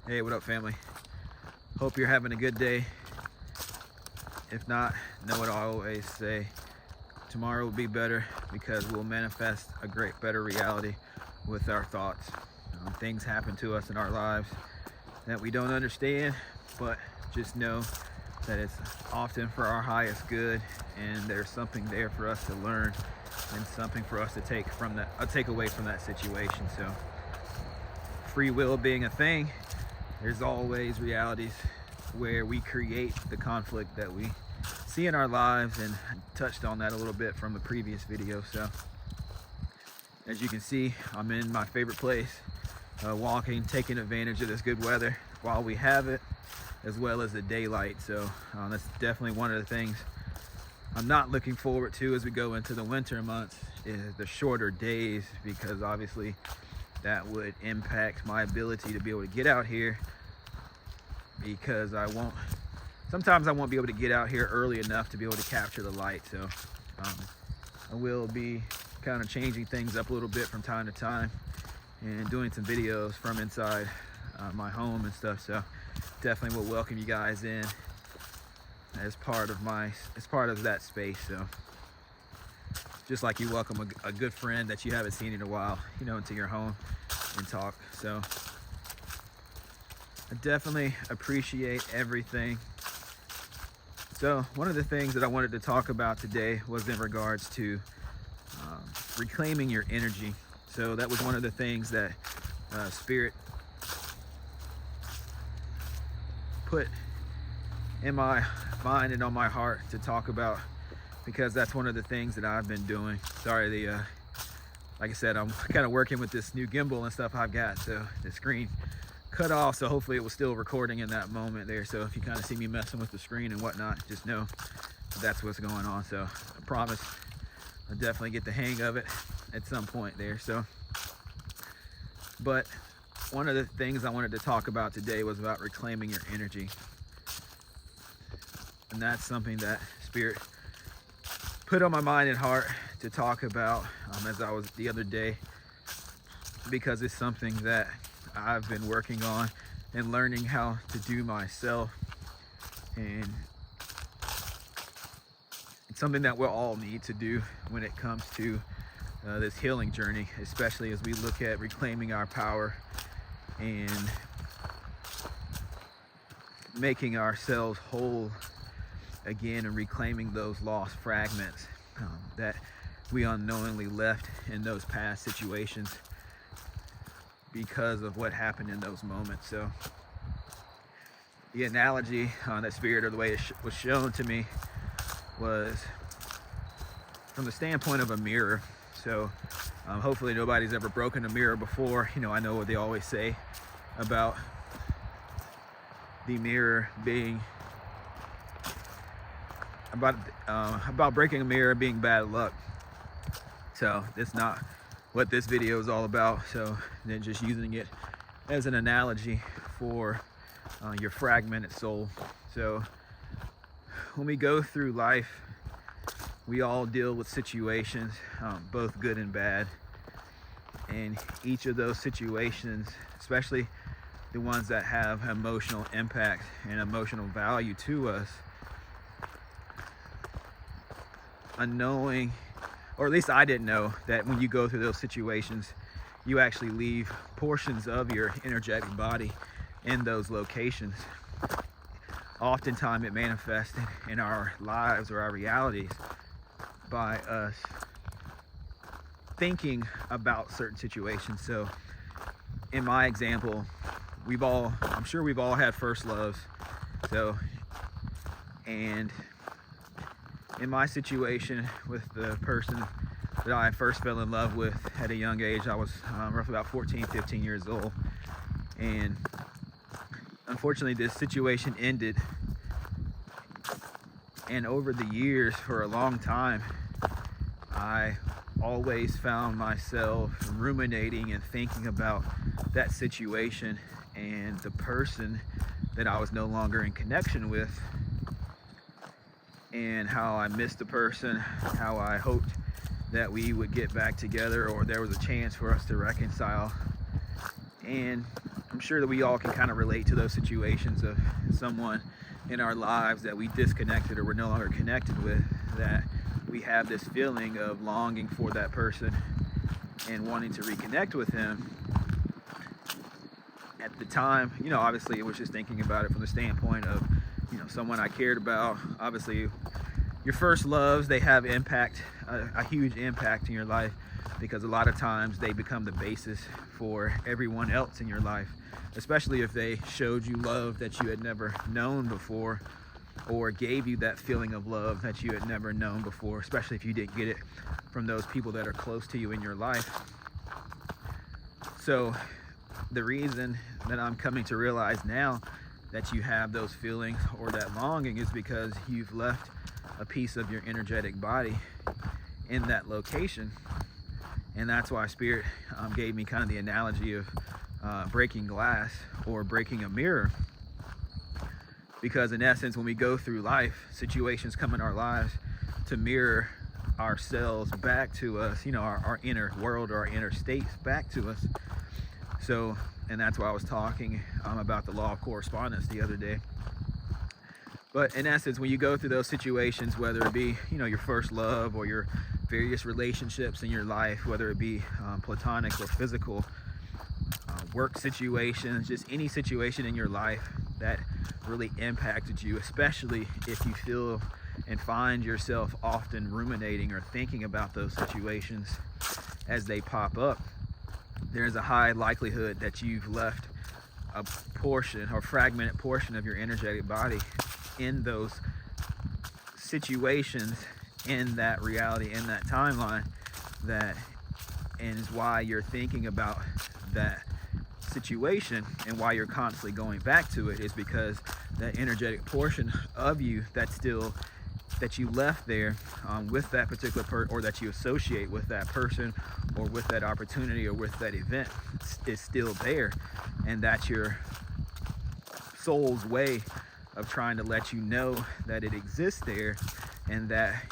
Hey, what up, family? Hope you're having a good day. If not, know what I always say. Tomorrow will be better because we'll manifest a better reality with our thoughts. Things happen to us in our lives that we don't understand, but just know that it's often for our highest good, and there's something there for us to learn and something for us to take away from that situation. So, free will being a thing, there's always realities where we create the conflict that we see in our lives, and I touched on that a little bit from the previous video. So as you can see, I'm in my favorite place, walking, taking advantage of this good weather while we have it, as well as the daylight. So that's definitely one of the things I'm not looking forward to as we go into the winter months, is the shorter days, because obviously that would impact my ability to be able to get out here, because sometimes I won't be able to get out here early enough to be able to capture the light. So I will be kind of changing things up a little bit from time to time and doing some videos from inside my home and stuff. So definitely will welcome you guys in as part of that space. So just like you welcome a good friend that you haven't seen in a while, into your home and talk. So I definitely appreciate everything. So one of the things that I wanted to talk about today was in regards to reclaiming your energy. So that was one of the things that Spirit put in my mind and on my heart to talk about, because that's one of the things that I've been doing. Sorry, like I said, I'm kind of working with this new gimbal and stuff I've got, so the screen cut off, so hopefully it was still recording in that moment there. So if you kind of see me messing with the screen and whatnot, just know that's what's going on. So I promise I'll definitely get the hang of it at some point there. So, but one of the things I wanted to talk about today was about reclaiming your energy, and that's something that Spirit put on my mind and heart to talk about as I was the other day, because it's something that I've been working on and learning how to do myself, and it's something that we'll all need to do when it comes to this healing journey, especially as we look at reclaiming our power and making ourselves whole again, and reclaiming those lost fragments that we unknowingly left in those past situations because of what happened in those moments. So the analogy on that Spirit, or the way it was shown to me, was from the standpoint of a mirror. So hopefully nobody's ever broken a mirror before. I know what they always say about the mirror being about breaking a mirror being bad luck. So that's not what this video is all about. So then just using it as an analogy for your fragmented soul. So when we go through life, we all deal with situations, both good and bad, and each of those situations, especially the ones that have emotional impact and emotional value to us, unknowing, or at least I didn't know, that when you go through those situations, you actually leave portions of your energetic body in those locations. Oftentimes it manifests in our lives or our realities by us thinking about certain situations. So in my example, I'm sure we've all had first loves. So, and in my situation with the person that I first fell in love with at a young age, I was roughly about 14, 15 years old. And unfortunately, this situation ended. And over the years, for a long time, I always found myself ruminating and thinking about that situation and the person that I was no longer in connection with, and how I missed the person, how I hoped that we would get back together, or there was a chance for us to reconcile. And I'm sure that we all can kind of relate to those situations of someone in our lives that we disconnected or we're no longer connected with, that we have this feeling of longing for that person and wanting to reconnect with him. At the time, obviously it was just thinking about it from the standpoint of, someone I cared about. Obviously, your first loves, they have impact, a huge impact in your life, because a lot of times they become the basis for everyone else in your life, especially if they showed you love that you had never known before, or gave you that feeling of love that you had never known before, especially if you didn't get it from those people that are close to you in your life. So the reason that I'm coming to realize now that you have those feelings or that longing is because you've left a piece of your energetic body in that location. And that's why Spirit gave me kind of the analogy of breaking glass or breaking a mirror. Because in essence, when we go through life, situations come in our lives to mirror ourselves back to us, our inner world or our inner states back to us. So, and that's why I was talking about the law of correspondence the other day. But in essence, when you go through those situations, whether it be, your first love or your various relationships in your life, whether it be platonic or physical, work situations, just any situation in your life that really impacted you, especially if you feel and find yourself often ruminating or thinking about those situations as they pop up, there's a high likelihood that you've left a portion or fragmented portion of your energetic body in those situations, in that reality, in that timeline, that and is why you're thinking about that situation and why you're constantly going back to it, is because that energetic portion of you that you left there with that particular person, or that you associate with that person or with that opportunity or with that event, is still there. And that's your soul's way of trying to let you know that it exists there, and that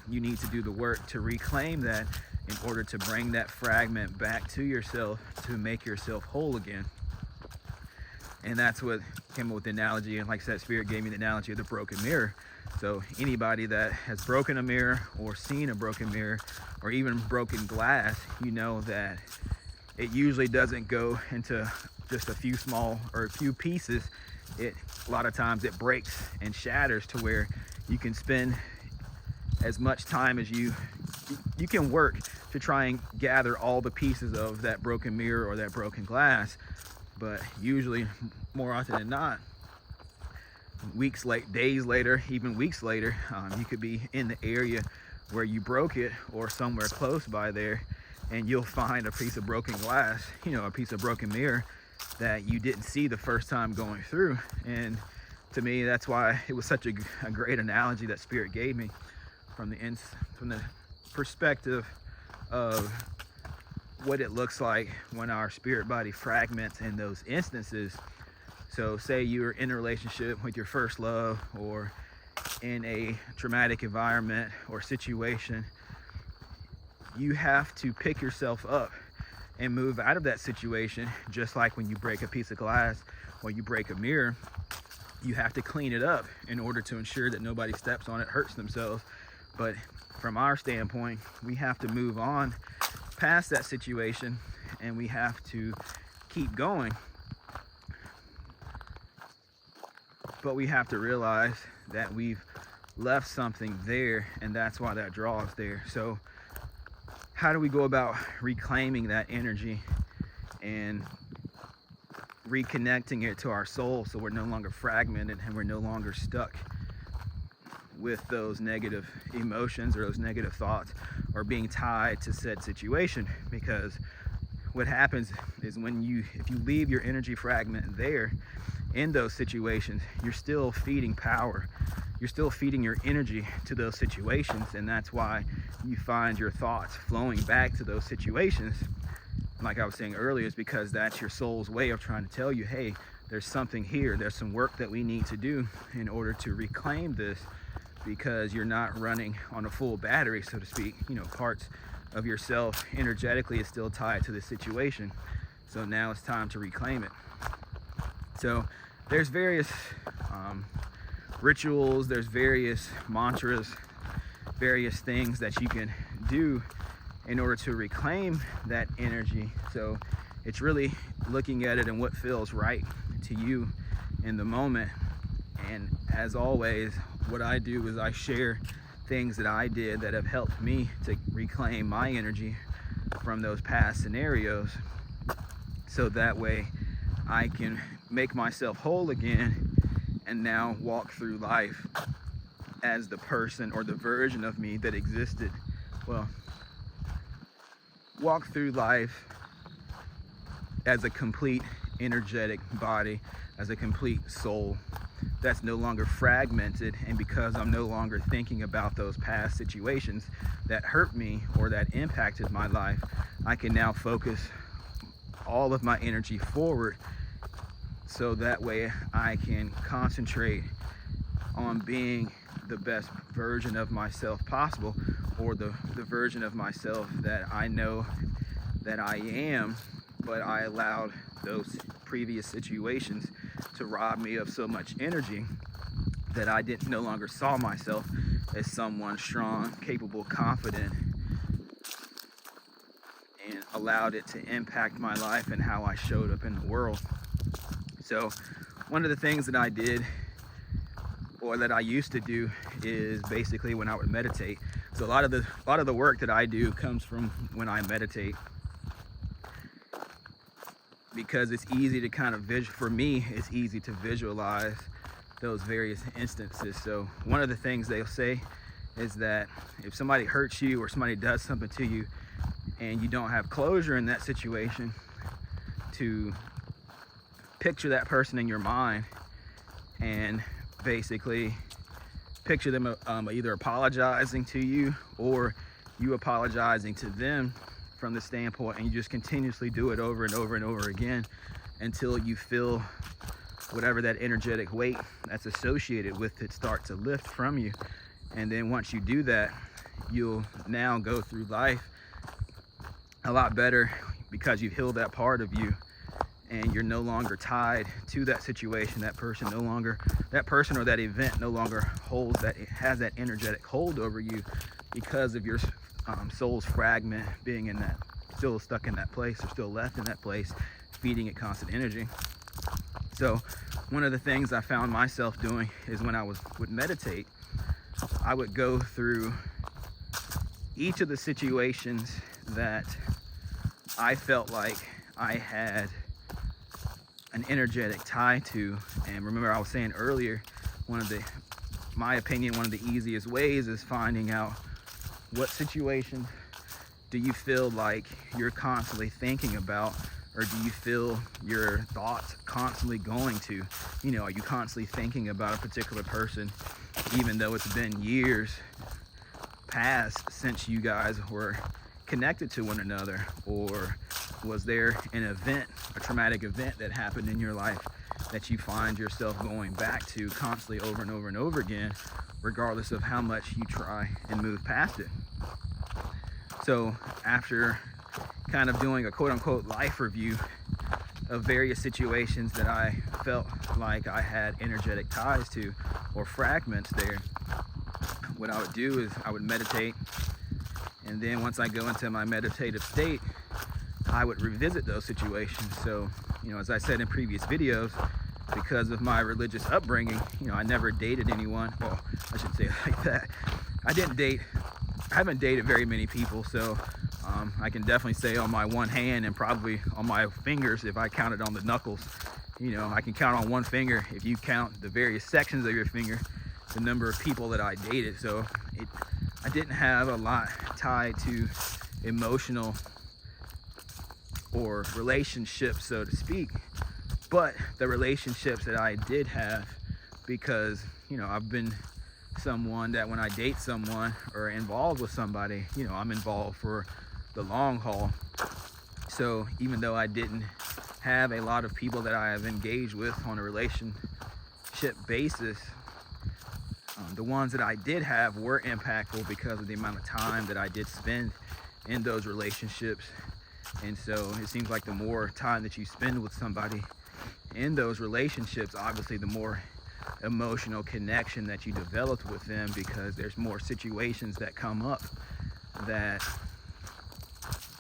you need to do the work to reclaim that in order to bring that fragment back to yourself, to make yourself whole again. And that's what came up with the analogy. And like I said, Spirit gave me the analogy of the broken mirror. So anybody that has broken a mirror or seen a broken mirror or even broken glass, you know that it usually doesn't go into just a few small or a few pieces. A lot of times it breaks and shatters to where you can spend as much time as you can work to try and gather all the pieces of that broken mirror or that broken glass. But usually, more often than not, days later, even weeks later, you could be in the area where you broke it or somewhere close by there, and you'll find a piece of broken glass, a piece of broken mirror that you didn't see the first time going through. And to me, that's why it was such a great analogy that Spirit gave me from the perspective of what it looks like when our spirit body fragments in those instances. So say you're in a relationship with your first love, or in a traumatic environment or situation, you have to pick yourself up and move out of that situation. Just like when you break a piece of glass or you break a mirror, you have to clean it up in order to ensure that nobody steps on it, hurts themselves. But from our standpoint, we have to move on past that situation, and we have to keep going. But we have to realize that we've left something there, and that's why that draw is there. So how do we go about reclaiming that energy and reconnecting it to our soul, so we're no longer fragmented and we're no longer stuck with those negative emotions or those negative thoughts, or being tied to said situation? Because what happens is if you leave your energy fragment there in those situations, you're still feeding power, you're still feeding your energy to those situations, and that's why you find your thoughts flowing back to those situations. Like I was saying earlier, is because that's your soul's way of trying to tell you, hey, there's something here, there's some work that we need to do in order to reclaim this, because you're not running on a full battery, so to speak. Parts of yourself energetically is still tied to the situation. So now it's time to reclaim it. So there's various rituals, there's various mantras, various things that you can do in order to reclaim that energy. So it's really looking at it and what feels right to you in the moment. And as always, what I do is I share things that I did that have helped me to reclaim my energy from those past scenarios, so that way I can make myself whole again and now walk through life as the person or the version of me that existed. Well, walk through life as a complete energetic body, as a complete soul that's no longer fragmented. And because I'm no longer thinking about those past situations that hurt me or that impacted my life, I can now focus all of my energy forward, so that way I can concentrate on being the best version of myself possible, or the version of myself that I know that I am, but I allowed those previous situations to rob me of so much energy that I no longer saw myself as someone strong, capable, confident, and allowed it to impact my life and how I showed up in the world. So one of the things that I did, or that I used to do, is basically when I would meditate. So a lot of the work that I do comes from when I meditate, because it's easy to kind of for me, it's easy to visualize those various instances. So one of the things they'll say is that if somebody hurts you or somebody does something to you and you don't have closure in that situation, to picture that person in your mind and basically picture them either apologizing to you or you apologizing to them from the standpoint, and you just continuously do it over and over and over again until you feel whatever that energetic weight that's associated with it start to lift from you. And then once you do that, you'll now go through life a lot better, because you've healed that part of you and you're no longer tied to that situation. That person or that event no longer has that energetic hold over you, because of your soul's fragment being in that, still stuck in that place, or still left in that place, feeding it constant energy. So one of the things I found myself doing is when I would meditate, I would go through each of the situations that I felt like I had an energetic tie to. And remember, I was saying earlier, my opinion, one of the easiest ways is finding out what situation do you feel like you're constantly thinking about, or do you feel your thoughts constantly going to? Are you constantly thinking about a particular person, even though it's been years past since you guys were connected to one another? Or was there an event, a traumatic event that happened in your life that you find yourself going back to constantly over and over and over again, regardless of how much you try and move past it? So after kind of doing a quote-unquote life review of various situations that I felt like I had energetic ties to, or fragments there, what I would do is I would meditate, and then once I go into my meditative state, I would revisit those situations. So, as I said in previous videos, because of my religious upbringing, I never dated anyone. Well, I shouldn't say it like that. I haven't dated very many people, so I can definitely say on my one hand, and probably on my fingers if I counted on the knuckles, I can count on one finger, if you count the various sections of your finger, the number of people that I dated. So I didn't have a lot tied to emotional or relationships, so to speak. But the relationships that I did have, because I've been someone that when I date someone or involved with somebody, I'm involved for the long haul. So even though I didn't have a lot of people that I have engaged with on a relationship basis, the ones that I did have were impactful because of the amount of time that I did spend in those relationships, And so it seems like the more time that you spend with somebody in those relationships, obviously the more emotional connection that you develop with them, because there's more situations that come up that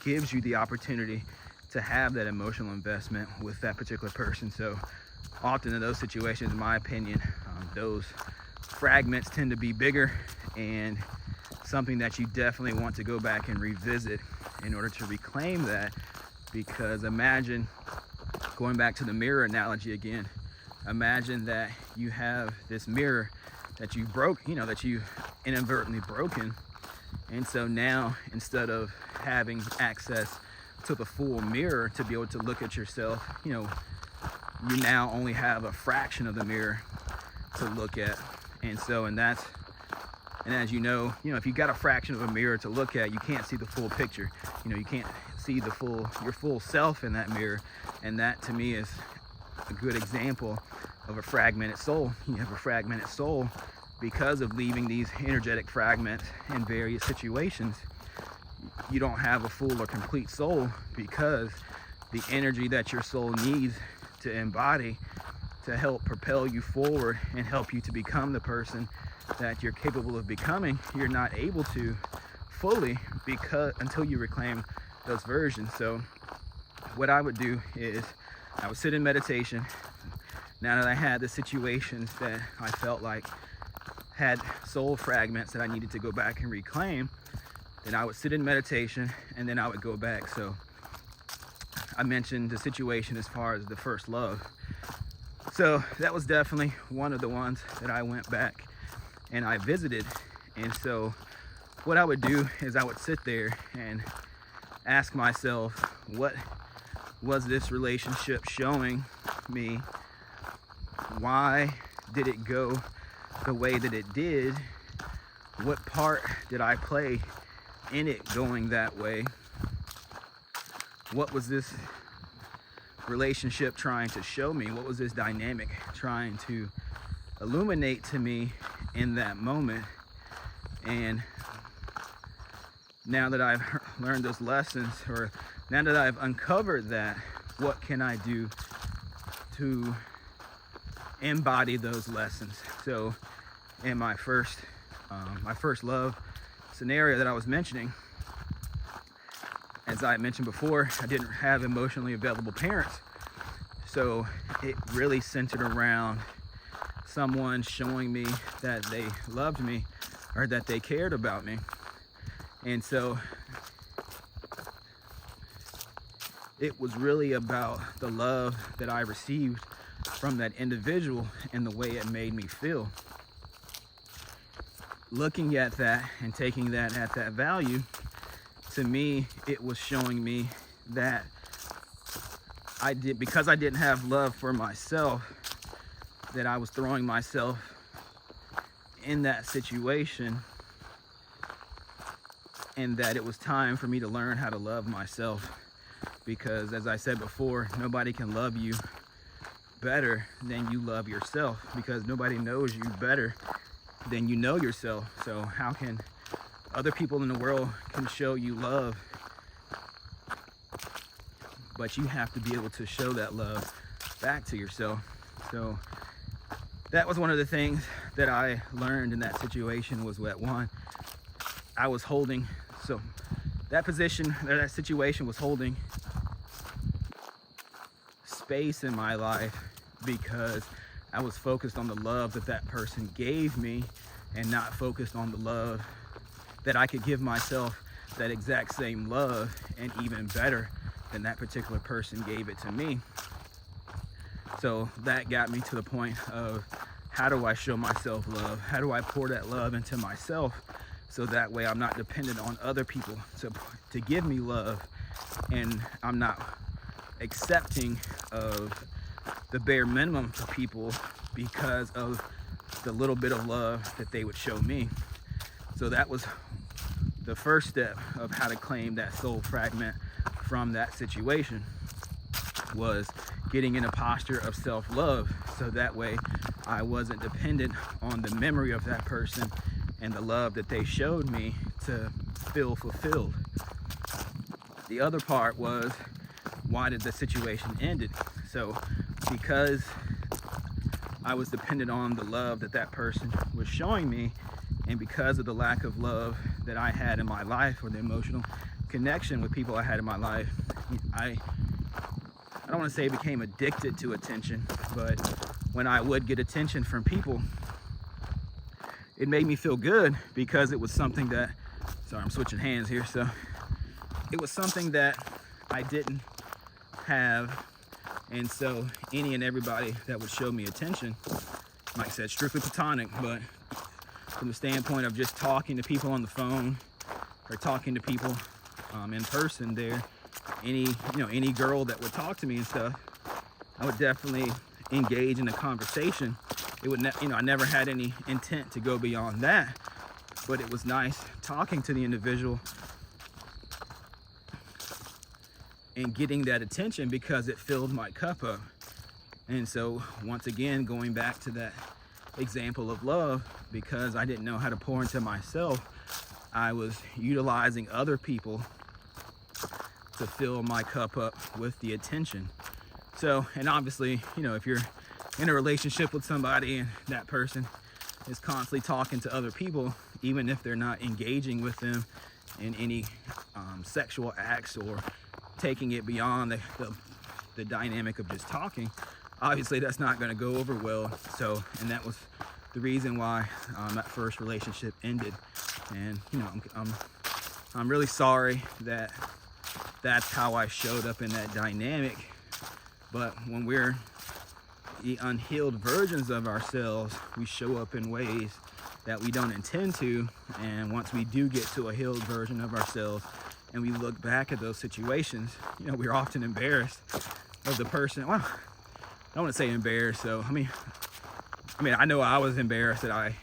gives you the opportunity to have that emotional investment with that particular person. So often in those situations, in my opinion, those fragments tend to be bigger and something that you definitely want to go back and revisit in order to reclaim that. Because imagine, going back to the mirror analogy again, imagine that you have this mirror that you broke, that you inadvertently broken. And so now, instead of having access to the full mirror to be able to look at yourself, you now only have a fraction of the mirror to look at. And as you know, if you got a fraction of a mirror to look at, you can't see the full picture. You can't see your full self in that mirror. And that to me is a good example of a fragmented soul. You have a fragmented soul because of leaving these energetic fragments in various situations. You don't have a full or complete soul, because the energy that your soul needs to embody to help propel you forward and help you to become the person that you're capable of becoming, you're not able to fully, because until you reclaim those versions. So what I would do is I would sit in meditation. Now that I had the situations that I felt like had soul fragments that I needed to go back and reclaim, then I would sit in meditation and then I would go back. So I mentioned the situation as far as the first love. So that was definitely one of the ones that I went back and I visited. And so what I would do is I would sit there and ask myself, what was this relationship showing me? Why did it go the way that it did? What part did I play in it going that way? What was this relationship trying to show me? What was this dynamic trying to illuminate to me in that moment? And now that I've learned those lessons, or now that I've uncovered that, what can I do to embody those lessons? So in my first love scenario that I was mentioning, as I mentioned before, I didn't have emotionally available parents. So it really centered around someone showing me that they loved me or that they cared about me. And so it was really about the love that I received from that individual and the way it made me feel. Looking at that and taking that at that value, to me, it was showing me that because I didn't have love for myself, that I was throwing myself in that situation, and that it was time for me to learn how to love myself. Because as I said before, nobody can love you better than you love yourself, because nobody knows you better than you know yourself. So how can other people in the world can show you love? But you have to be able to show that love back to yourself. So that was one of the things that I learned in that situation, was that one, I was holding, so that situation was holding space in my life because I was focused on the love that that person gave me and not focused on the love that I could give myself, that exact same love and even better than that particular person gave it to me. So that got me to the point of, how do I show myself love? How do I pour that love into myself so that way I'm not dependent on other people to give me love, and I'm not accepting of the bare minimum to people because of the little bit of love that they would show me. So that was the first step of how to claim that soul fragment from that situation, was getting in a posture of self-love, so that way I wasn't dependent on the memory of that person and the love that they showed me to feel fulfilled. the other part was, why did the situation ended? So because I was dependent on the love that that person was showing me, and because of the lack of love that I had in my life, or the emotional connection with people I had in my life, I don't want to say became addicted to attention, but when I would get attention from people, it made me feel good, because it was something that, sorry, I'm switching hands here. So it was something that I didn't have. And so any and everybody that would show me attention, like I said, strictly platonic, but from the standpoint of just talking to people on the phone or talking to people in person there, any girl that would talk to me and stuff, I would definitely engage in a conversation. It would, I never had any intent to go beyond that, but it was nice talking to the individual and getting that attention, because it filled my cup up. And so once again, going back to that example of love, because I didn't know how to pour into myself, I was utilizing other people to fill my cup up with the attention. So, and obviously, if you're in a relationship with somebody and that person is constantly talking to other people, even if they're not engaging with them in any sexual acts or taking it beyond the dynamic of just talking, obviously that's not going to go over well. So, and that was the reason why that first relationship ended. And I'm really sorry that that's how I showed up in that dynamic. But when we're the unhealed versions of ourselves, we show up in ways that we don't intend to. And once we do get to a healed version of ourselves and we look back at those situations, we're often embarrassed of the person. Well, I don't want to say embarrassed. So, I mean, I know I was embarrassed that I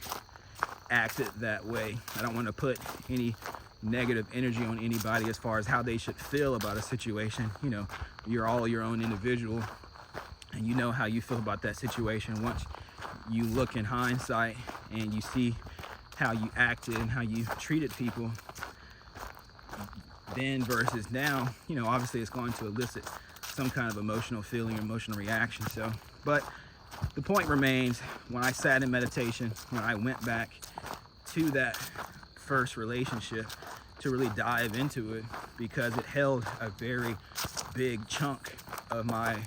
acted that way. I don't want to put any negative energy on anybody as far as how they should feel about a situation. You're all your own individual, and you know how you feel about that situation. Once you look in hindsight and you see how you acted and how you treated people then versus now, obviously it's going to elicit some kind of emotional feeling, emotional reaction. So, but the point remains, when I sat in meditation, when I went back to that first relationship to really dive into it, because it held a very big chunk of my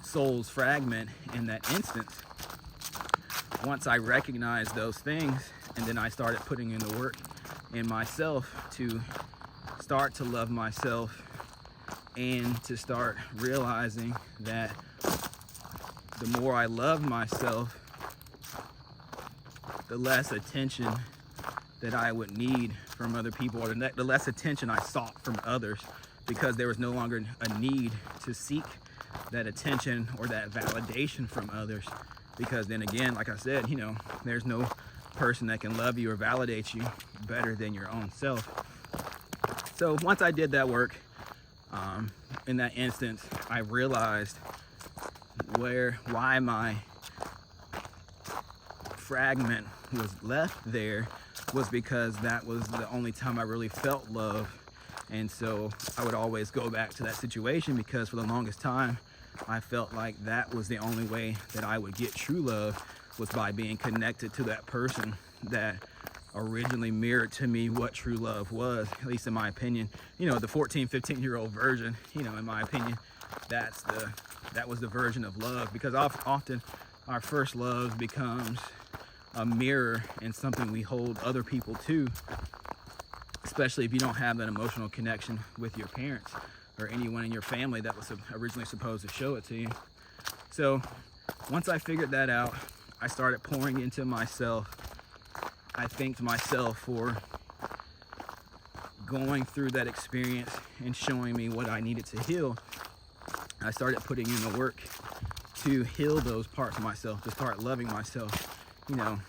soul's fragment in that instance. Once I recognized those things, and then I started putting in the work in myself to start to love myself, and to start realizing that the more I love myself, the less attention that I would need from other people, or the less attention I sought from others, because there was no longer a need to seek that attention or that validation from others. Because then again, like I said, there's no person that can love you or validate you better than your own self. So once I did that work, in that instance, I realized why my fragment was left there was because that was the only time I really felt love. And so I would always go back to that situation, because for the longest time I felt like that was the only way that I would get true love, was by being connected to that person that originally mirrored to me what true love was, at least in my opinion. The 14, 15-year-old version, in my opinion, that was the version of love. Because often our first love becomes a mirror and something we hold other people to, especially if you don't have that emotional connection with your parents or anyone in your family that was originally supposed to show it to you. So once I figured that out, I started pouring into myself. I thanked myself for going through that experience and showing me what I needed to heal. I started putting in the work to heal those parts of myself, to start loving myself. One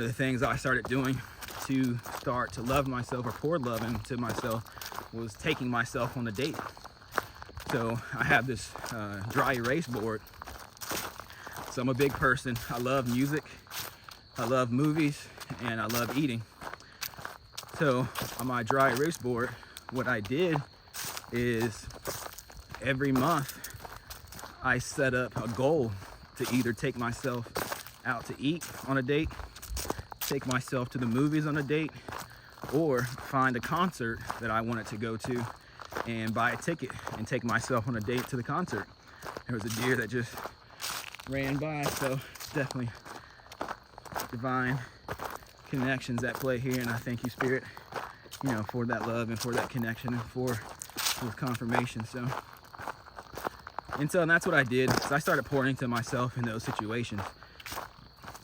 of the things I started doing to start to love myself, or pour love into myself, was taking myself on a date. So I have this dry erase board. So I'm a big person. I love music, I love movies, and I love eating. So on my dry erase board, what I did is every month I set up a goal to either take myself out to eat on a date, take myself to the movies on a date, or find a concert that I wanted to go to and buy a ticket and take myself on a date to the concert. There was a deer that just ran by, so definitely divine connections at play here, and I thank you, Spirit, you know, for that love and for that connection and for this confirmation. So that's what I did. So I started pouring into myself in those situations.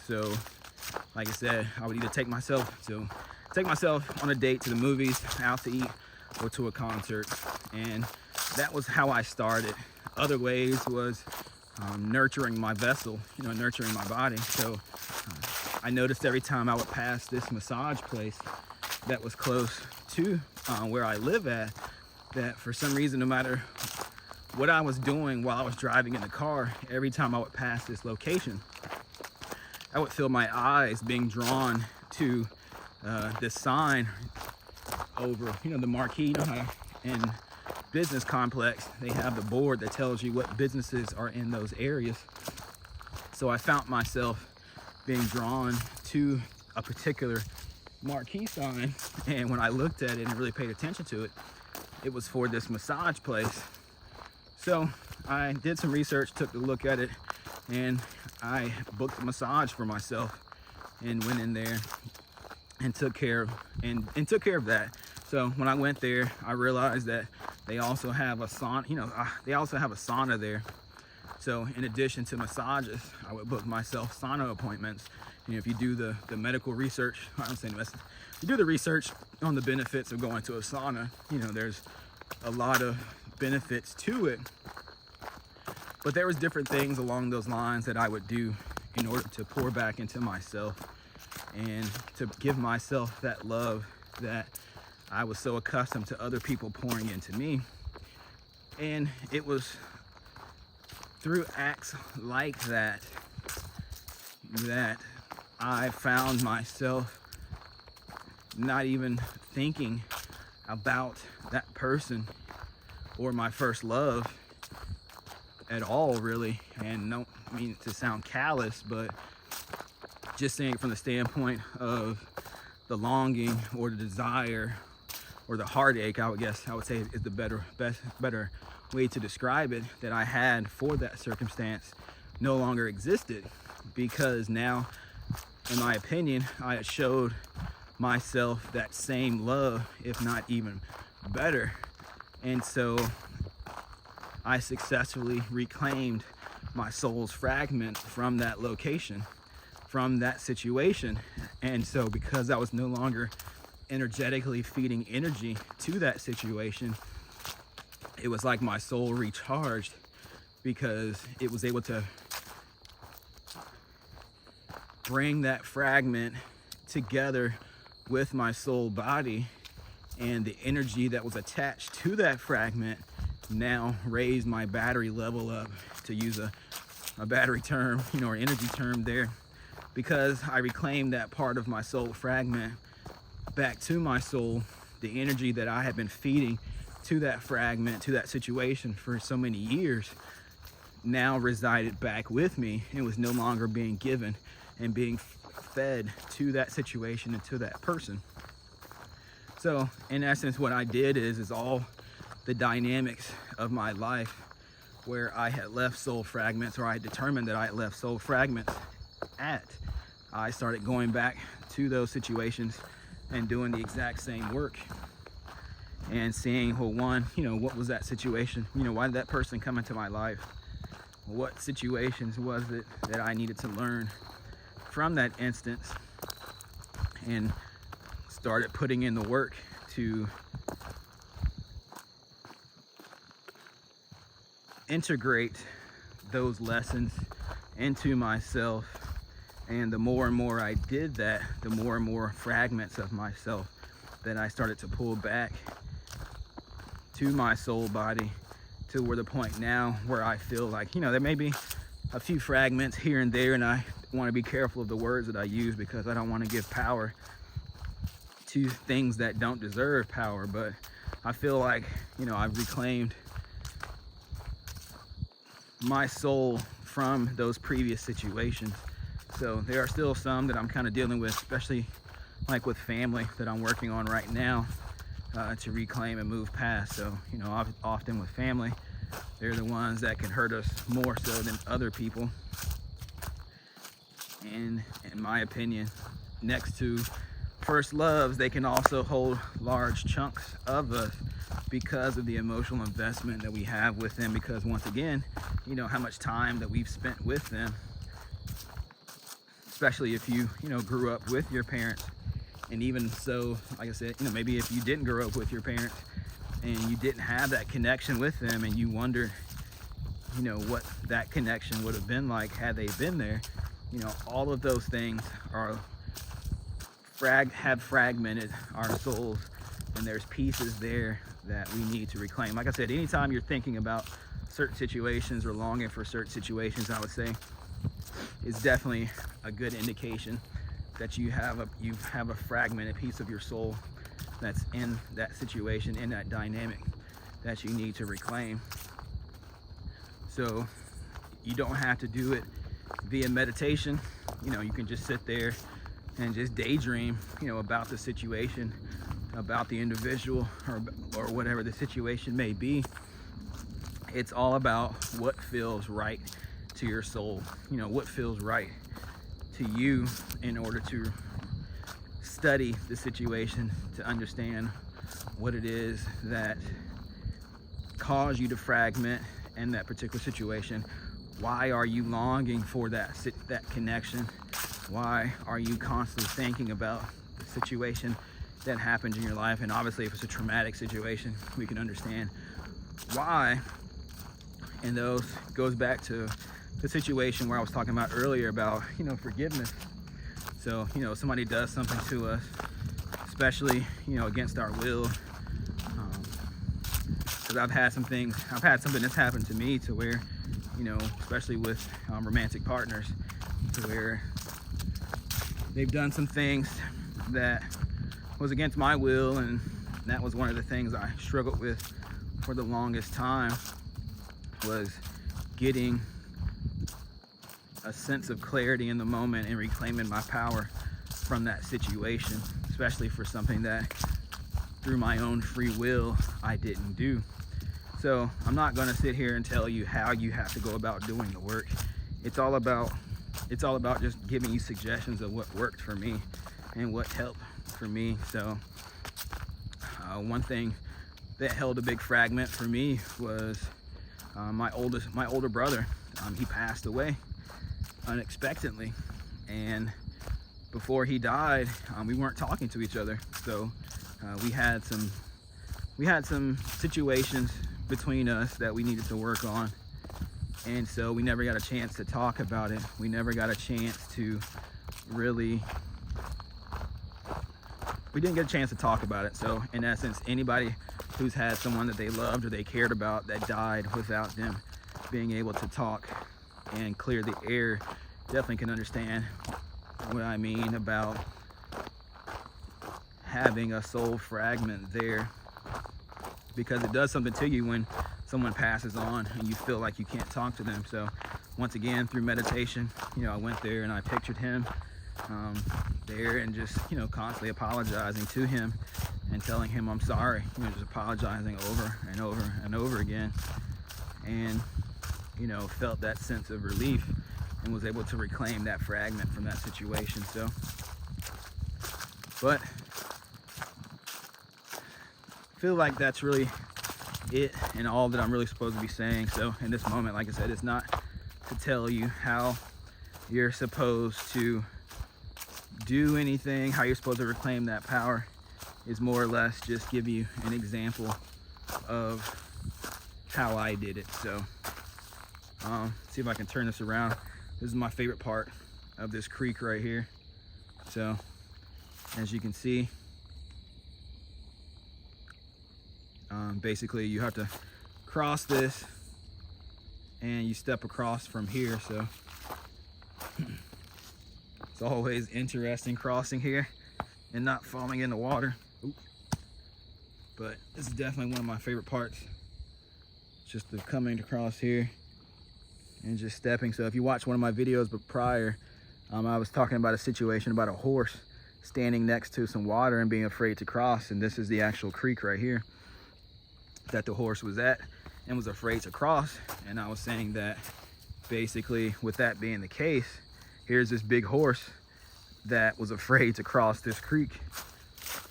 So like I said, I would either take myself on a date to the movies, out to eat, or to a concert, and that was how I started. Other ways was nurturing my vessel, you know, nurturing my body. So I noticed every time I would pass this massage place that was close to where I live at, that for some reason, no matter what I was doing while I was driving in the car, every time I would pass this location, I would feel my eyes being drawn to this sign over, you know, the marquee. You know how in business complex they have the board that tells you what businesses are in those areas. So I found myself being drawn to a particular marquee sign, and when I looked at it and really paid attention to it, it was for this massage place. So I did some research, took a look at it, and I booked a massage for myself and went in there and took care of that. So when I went there, I realized that they also have a sauna, you know, they also have a sauna there. So in addition to massages, I would book myself sauna appointments. You know, if you do the medical research, I don't say the message, you do the research on the benefits of going to a sauna, you know, there's a lot of benefits to it. But there was different things along those lines that I would do in order to pour back into myself and to give myself that love that I was so accustomed to other people pouring into me. And it was through acts like that that I found myself not even thinking about that person or my first love at all, really. And don't mean to sound callous, but just saying from the standpoint of the longing or the desire or the heartache, I would say is the better way to describe it, that I had for that circumstance no longer existed, because now, in my opinion, I had showed myself that same love, if not even better. And so I successfully reclaimed my soul's fragment from that location, from that situation. And so because I was no longer energetically feeding energy to that situation, it was like my soul recharged, because it was able to bring that fragment together with my soul body, and the energy that was attached to that fragment now raised my battery level up, to use a battery term, you know, or energy term there, because I reclaimed that part of my soul fragment back to my soul. The energy that I had been feeding to that fragment, to that situation for so many years, now resided back with me and was no longer being given and being fed to that situation and to that person. So in essence, what I did is all the dynamics of my life where I had left soul fragments, or I had determined that I had left soul fragments at, I started going back to those situations and doing the exact same work and seeing, well, one, you know, what was that situation? You know, why did that person come into my life? What situations was it that I needed to learn from that instance? And started putting in the work to integrate those lessons into myself. And the more and more I did that, the more and more fragments of myself that I started to pull back to my soul body, to where the point now where I feel like, you know, there may be a few fragments here and there, and I want to be careful of the words that I use, because I don't want to give power to things that don't deserve power. But I feel like, you know, I've reclaimed my soul from those previous situations. So there are still some that I'm kind of dealing with, especially like with family that I'm working on right now to reclaim and move past. So, you know, often with family, they're the ones that can hurt us more so than other people. And in my opinion, next to first loves, they can also hold large chunks of us because of the emotional investment that we have with them, because once again, you know, how much time that we've spent with them, especially if you know, grew up with your parents. And even so, like I said, you know, maybe if you didn't grow up with your parents and you didn't have that connection with them, and you wondered, you know, what that connection would have been like had they been there, you know, all of those things are have fragmented our souls, and there's pieces there that we need to reclaim. Like I said, anytime you're thinking about certain situations or longing for certain situations, I would say is definitely a good indication that you have a fragmented piece of your soul that's in that situation, in that dynamic, that you need to reclaim. So you don't have to do it via meditation. You know, you can just sit there and just daydream, you know, about the situation, about the individual, or whatever the situation may be. It's all about what feels right to your soul, you know, what feels right to you, in order to study the situation, to understand what it is that caused you to fragment in that particular situation. Why are you longing for that connection? Why are you constantly thinking about the situation that happened in your life? And obviously, if it's a traumatic situation, we can understand why. And those goes back to the situation where I was talking about earlier about, you know, forgiveness. So, you know, somebody does something to us, especially, you know, against our will. Because I've had something that's happened to me to where, you know, especially with romantic partners, to where they've done some things that was against my will, and that was one of the things I struggled with for the longest time, was getting a sense of clarity in the moment and reclaiming my power from that situation, especially for something that through my own free will I didn't do. So I'm not going to sit here and tell you how you have to go about doing the work. It's all about just giving you suggestions of what worked for me and what helped for me. So one thing that held a big fragment for me was my older brother. He passed away unexpectedly, and before he died, we weren't talking to each other. So we had some situations between us that we needed to work on, and so we never got a chance to talk about it. We never got a chance to we didn't get a chance to talk about it. So in essence, anybody who's had someone that they loved or they cared about that died without them being able to talk and clear the air definitely can understand what I mean about having a soul fragment there, because it does something to you when someone passes on and you feel like you can't talk to them. So once again, through meditation, you know, I went there and I pictured him there, and just, you know, constantly apologizing to him and telling him I'm sorry, you know, just apologizing over and over and over again, and, you know, felt that sense of relief and was able to reclaim that fragment from that situation. So, but I feel like that's really it and all that I'm really supposed to be saying. So in this moment, like I said, it's not to tell you how you're supposed to do anything, how you're supposed to reclaim that power. Is more or less just give you an example of how I did it. So see if I can turn this around. This is my favorite part of this creek right here. So as you can see, basically you have to cross this and you step across from here. So it's always interesting crossing here and not falling in the water. Ooh. But this is definitely one of my favorite parts. Just the coming across here and just stepping. So if you watch one of my videos but prior, I was talking about a situation about a horse standing next to some water and being afraid to cross. And this is the actual creek right here that the horse was at and was afraid to cross. And I was saying that basically with that being the case, here's this big horse that was afraid to cross this creek.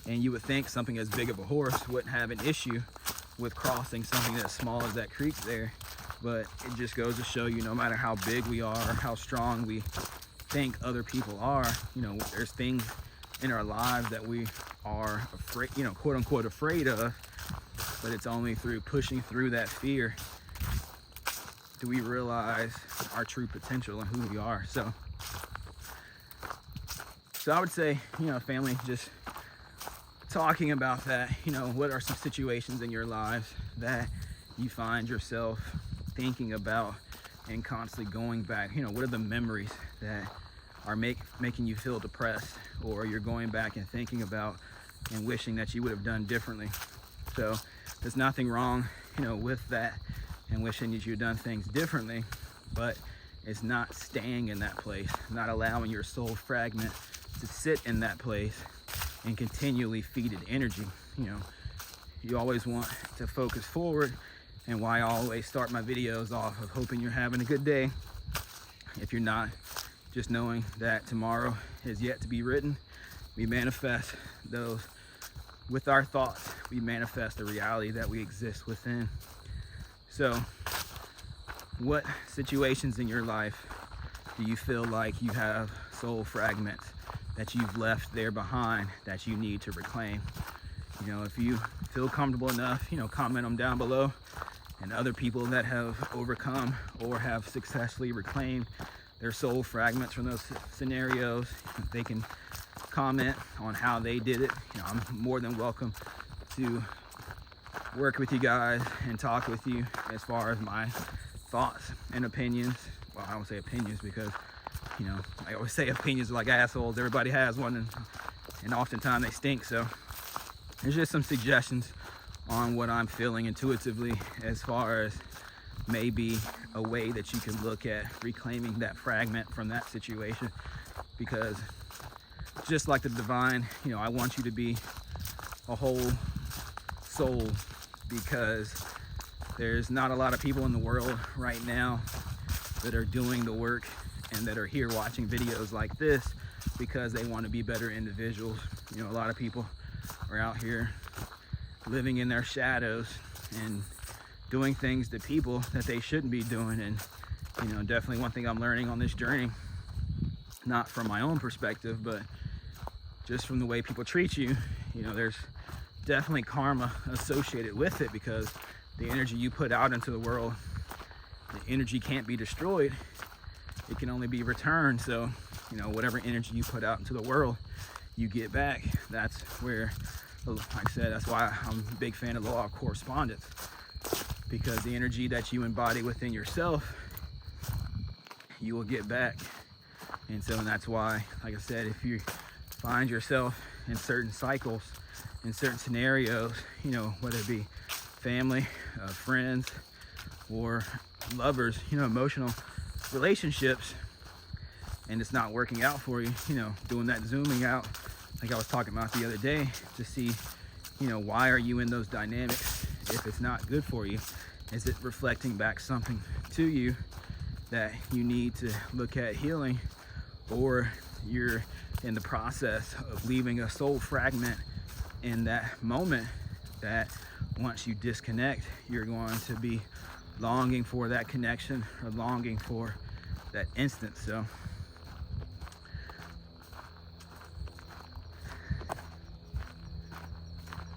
And you would think something as big of a horse wouldn't have an issue with crossing something as small as that creek there. But it just goes to show you, no matter how big we are, how strong we think other people are, you know, there's things in our lives that we are afraid, you know, quote unquote afraid of, but it's only through pushing through that fear do we realize our true potential and who we are. So I would say, you know, family, just talking about that, you know, what are some situations in your lives that you find yourself thinking about and constantly going back? You know, what are the memories that are making you feel depressed, or you're going back and thinking about and wishing that you would have done differently? So there's nothing wrong, you know, with that and wishing that you'd done things differently, but it's not staying in that place, not allowing your soul fragment to sit in that place and continually feed it energy. You know, you always want to focus forward, and why I always start my videos off of hoping you're having a good day. If you're not, just knowing that tomorrow is yet to be written. We manifest those with our thoughts. We manifest the reality that we exist within. So what situations in your life do you feel like you have soul fragments that you've left there behind that you need to reclaim? You know, if you feel comfortable enough, you know, comment them down below. And other people that have overcome or have successfully reclaimed their soul fragments from those scenarios, they can comment on how they did it. You know, I'm more than welcome to work with you guys and talk with you as far as my thoughts and opinions. Well, I don't say opinions because, you know, I always say opinions are like assholes. Everybody has one, and oftentimes they stink. So there's just some suggestions on what I'm feeling intuitively as far as maybe a way that you can look at reclaiming that fragment from that situation. Because just like the divine, you know, I want you to be a whole soul, because there's not a lot of people in the world right now that are doing the work and that are here watching videos like this because they want to be better individuals. You know, a lot of people are out here living in their shadows and doing things to people that they shouldn't be doing. And, you know, definitely one thing I'm learning on this journey, not from my own perspective, but just from the way people treat you, you know, there's definitely karma associated with it, because the energy you put out into the world, the energy can't be destroyed, it can only be returned. So, you know, whatever energy you put out into the world, you get back. That's where, like I said, that's why I'm a big fan of the law of correspondence, because the energy that you embody within yourself, you will get back. And so that's why, like I said, if you find yourself in certain cycles, in certain scenarios, you know, whether it be family, friends, or lovers, you know, emotional relationships, and it's not working out for you, you know, doing that zooming out, like I was talking about the other day, to see, you know, why are you in those dynamics if it's not good for you? Is it reflecting back something to you that you need to look at healing, or you're in the process of leaving a soul fragment in that moment that once you disconnect, you're going to be longing for that connection or longing for that instant. So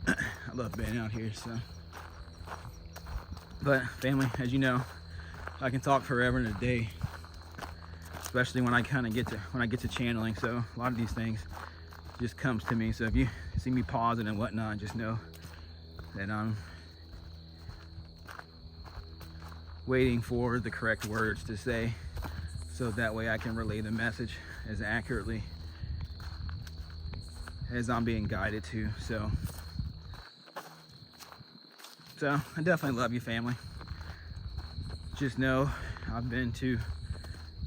I love being out here. So, but family, as you know, I can talk forever in a day, especially when I get to channeling. So a lot of these things just comes to me. So if you see me pausing and whatnot, just know that I'm waiting for the correct words to say, so that way I can relay the message as accurately as I'm being guided to. So So I definitely love you, family. Just know I've been to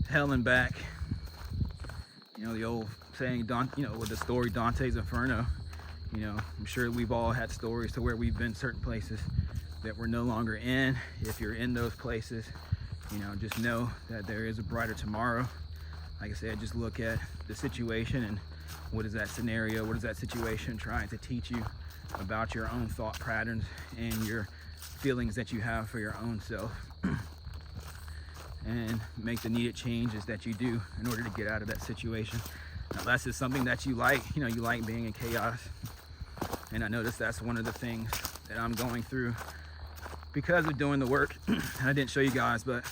hell and back. You know, the old saying, with the story Dante's Inferno. You know, I'm sure we've all had stories to where we've been certain places that we're no longer in. If you're in those places, you know, just know that there is a brighter tomorrow. Like I said, just look at the situation and what is that scenario, what is that situation trying to teach you about your own thought patterns and your feelings that you have for your own self. And make the needed changes that you do in order to get out of that situation. Unless it's something that you like, you know, you like being in chaos. And I noticed that's one of the things that I'm going through because of doing the work. I didn't show you guys, but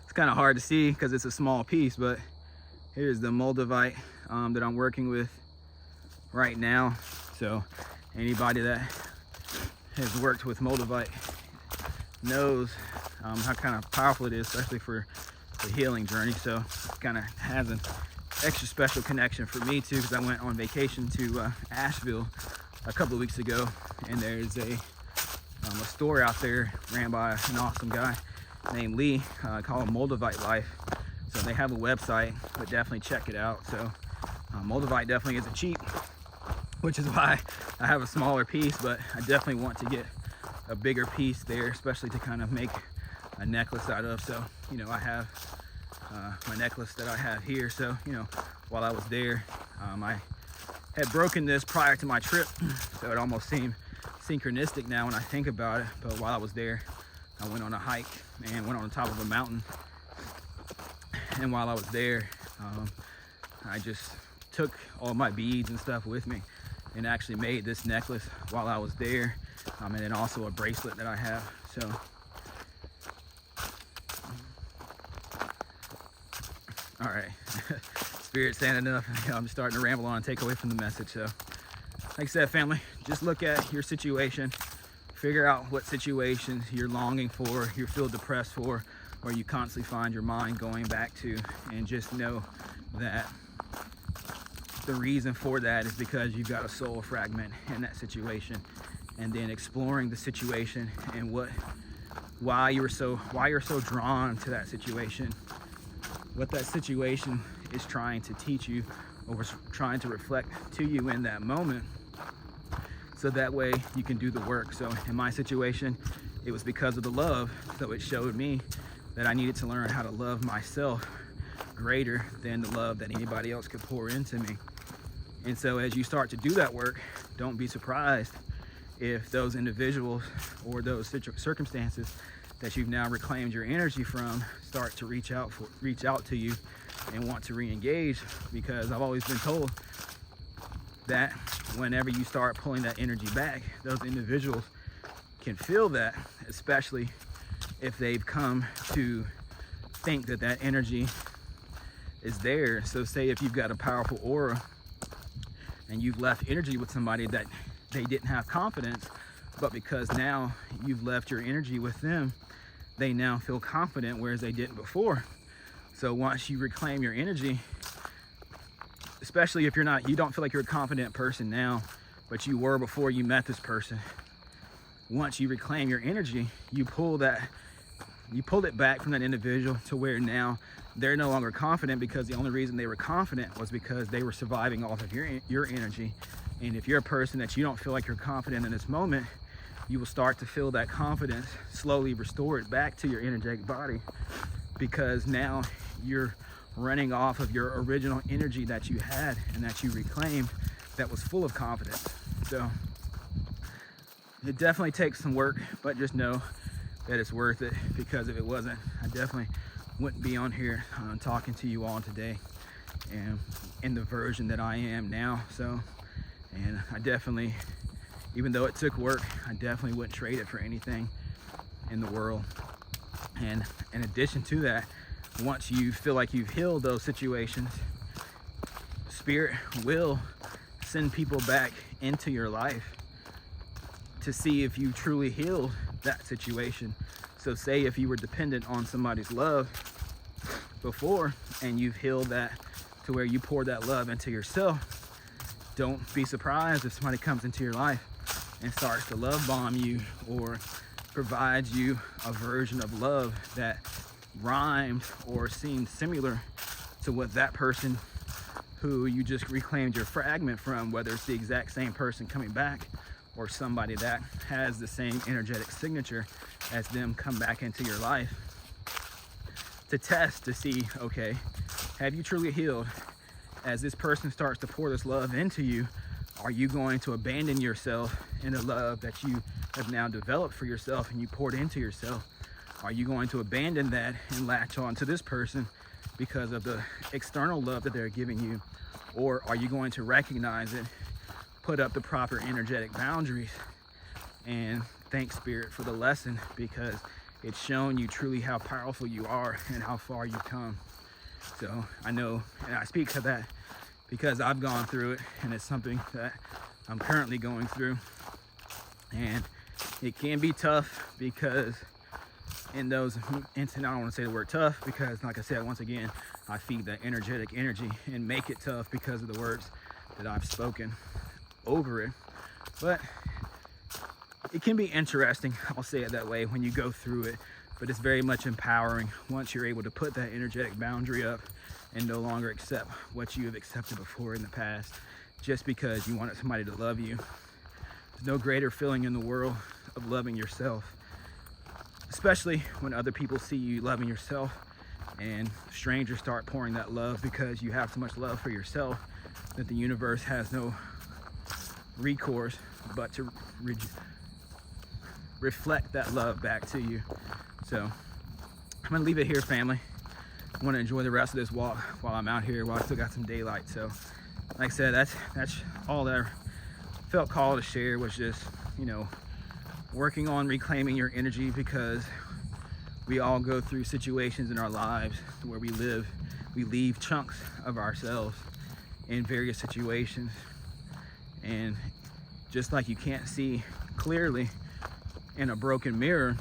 it's kind of hard to see because it's a small piece, but here's the Moldavite that I'm working with right now. So anybody that has worked with Moldavite knows how kind of powerful it is, especially for the healing journey. So it kind of has an extra special connection for me too, because I went on vacation to Asheville a couple of weeks ago, and there's a store out there ran by an awesome guy named Lee called Moldavite Life. So they have a website, but definitely check it out. So Moldavite definitely isn't cheap, which is why I have a smaller piece, but I definitely want to get a bigger piece there, especially to kind of make a necklace out of. So, you know, I have my necklace that I have here. So, you know, while I was there, I had broken this prior to my trip, so it almost seemed synchronistic now when I think about it. But while I was there, I went on a hike and went on the top of a mountain. And while I was there, I just took all my beads and stuff with me and actually made this necklace while I was there. And then also a bracelet that I have. So all right, Spirit saying enough. I'm starting to ramble on and take away from the message. So like I said, family, just look at your situation, figure out what situations you're longing for, you feel depressed for, or you constantly find your mind going back to, and just know that the reason for that is because you've got a soul fragment in that situation. And then exploring the situation and why you're so drawn to that situation, what that situation is trying to teach you or trying to reflect to you in that moment, so that way you can do the work. So in my situation, it was because of the love. So it showed me that I needed to learn how to love myself greater than the love that anybody else could pour into me. And so as you start to do that work, don't be surprised if those individuals or those circumstances that you've now reclaimed your energy from start to reach out to you and want to re-engage. Because I've always been told that whenever you start pulling that energy back, those individuals can feel that, especially if they've come to think that that energy is there. So say if you've got a powerful aura and you've left energy with somebody that they didn't have confidence, but because now you've left your energy with them, they now feel confident, whereas they didn't before. So once you reclaim your energy, especially if you don't feel like you're a confident person now, but you were before you met this person, once you reclaim your energy, you pull it back from that individual to where now they're no longer confident, because the only reason they were confident was because they were surviving off of your energy. And if you're a person that you don't feel like you're confident in this moment, you will start to feel that confidence slowly restore it back to your energetic body, because now you're running off of your original energy that you had and that you reclaimed that was full of confidence. So it definitely takes some work, but just know that it's worth it, because if it wasn't, I definitely wouldn't be on here talking to you all today and in the version that I am now. So, and I definitely, even though it took work, I definitely wouldn't trade it for anything in the world. And in addition to that, once you feel like you've healed those situations, Spirit will send people back into your life to see if you truly healed that situation. So say if you were dependent on somebody's love before and you've healed that to where you pour that love into yourself, don't be surprised if somebody comes into your life and starts to love bomb you or provides you a version of love that rhymes or seems similar to what that person who you just reclaimed your fragment from, whether it's the exact same person coming back or somebody that has the same energetic signature as them come back into your life, to test to see, okay, have you truly healed? As this person starts to pour this love into you, are you going to abandon yourself in the love that you have now developed for yourself and you poured into yourself? Are you going to abandon that and latch on to this person because of the external love that they're giving you? Or are you going to recognize it, put up the proper energetic boundaries, and thank Spirit for the lesson, because it's shown you truly how powerful you are and how far you've come. So I know, and I speak to that because I've gone through it, and it's something that I'm currently going through. And it can be tough because in those instances, I don't want to say the word tough because, like I said, once again, I feed that energetic energy and make it tough because of the words that I've spoken over it. But it can be interesting, I'll say it that way, when you go through it. But it's very much empowering once you're able to put that energetic boundary up and no longer accept what you have accepted before in the past just because you wanted somebody to love you. There's no greater feeling in the world of loving yourself, especially when other people see you loving yourself and strangers start pouring that love because you have so much love for yourself that the universe has no recourse but to reflect that love back to you. So I'm gonna leave it here, family. I want to enjoy the rest of this walk while I'm out here, while I still got some daylight. So like I said, that's all that I felt called to share, was just, you know, working on reclaiming your energy, because we all go through situations in our lives where we leave chunks of ourselves in various situations. And just like you can't see clearly in a broken mirror,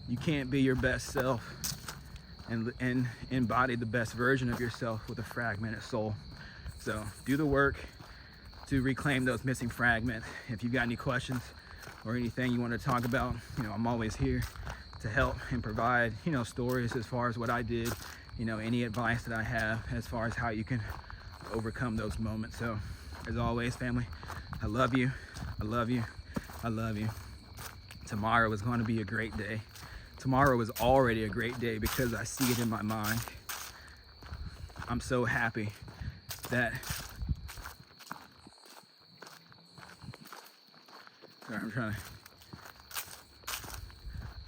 you can't be your best self and embody the best version of yourself with a fragmented soul. So do the work to reclaim those missing fragments. If you've got any questions or anything you want to talk about, you know, I'm always here to help and provide, you know, stories as far as what I did, you know, any advice that I have as far as how you can overcome those moments. So as always, family, I love you. I love you. I love you. Tomorrow is going to be a great day. Tomorrow is already a great day because I see it in my mind. I'm so happy that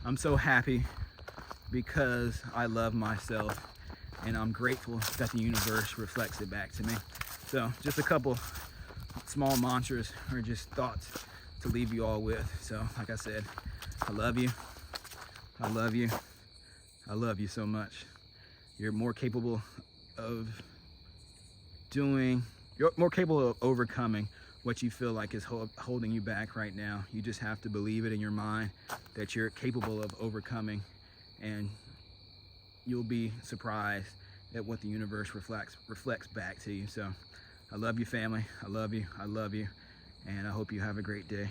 I'm so happy because I love myself, and I'm grateful that the universe reflects it back to me. So just a couple small mantras or just thoughts to leave you all with. So like I said, I love you. I love you. I love you so much. You're more capable of overcoming what you feel like is holding you back right now. You just have to believe it in your mind that you're capable of overcoming, and you'll be surprised at what the universe reflects back to you. So I love you, family. I love you. I love you. And I hope you have a great day.